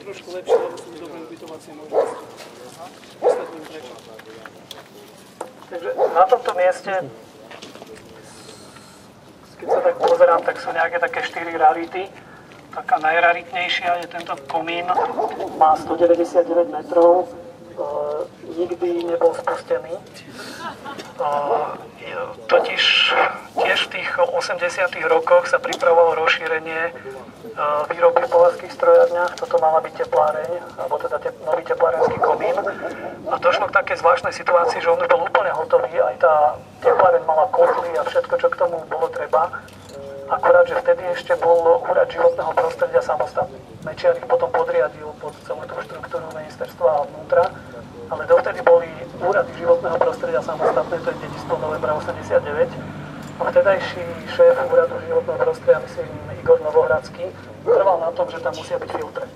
trošku lepšie, lebo sú dobré ubytovacie možnosti. Vysvetlím prečo. Takže na tomto mieste, keď sa tak pozerám, tak sú nejaké také 4 rarity. Taká najraritnejšia je tento komín, má 199 metrov, nikdy nebol spustený. Totiž tiež v tých 80. rokoch sa pripravovalo rozšírenie výroby v poľských strojárniach. Toto mala byť tepláreň, alebo teda nový teplárenský komín. A došlo k takej zvláštnej situácii, že on bol úplne hotový, aj tá tepláreň mala kotly a všetko, čo k tomu bolo treba. Akurát, že vtedy ešte bol úrad životného prostredia samostatný. Mečiar ich potom podriadil pod celú tú štruktúru ministerstva vnútra, ale dovtedy boli úrady životného prostredia samostatné, to je dedičstvo novembra 89. A vtedajší šéf úradu životného prostredia, myslím Igor Novohradský, trval na tom, že tam musia byť filtre.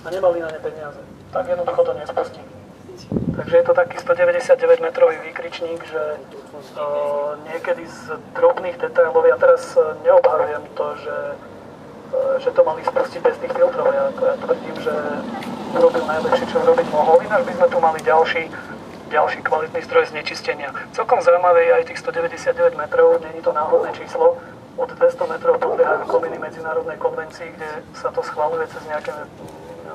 A nemali na ne peniaze. Tak jednoducho to nespustili. Takže je to taký 199-metrový výkričník, že niekedy z drobných detailov, ja teraz neobhajujem to, že to mali spustiť bez tých filtrov. Ja tvrdím, že urobil najlepšie, čo urobiť mohol. Ináč by sme tu mali ďalší kvalitný stroj znečistenia. Celkom zaujímavé je aj tých 199 metrov, nie je to náhodné číslo. Od 200 metrov podliehajú komíny medzinárodnej konvencii, kde sa to schvaľuje cez nejaké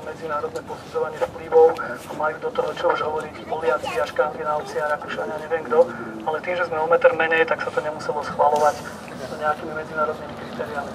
medzinárodné posudzovanie vplyvov a majú do toho čo už hovoriť Poliaci a Škandinávci a Rakúšania, neviem kto, ale tým, že sme o meter menej, tak sa to nemuselo schvaľovať nejakými medzinárodnými kritériami.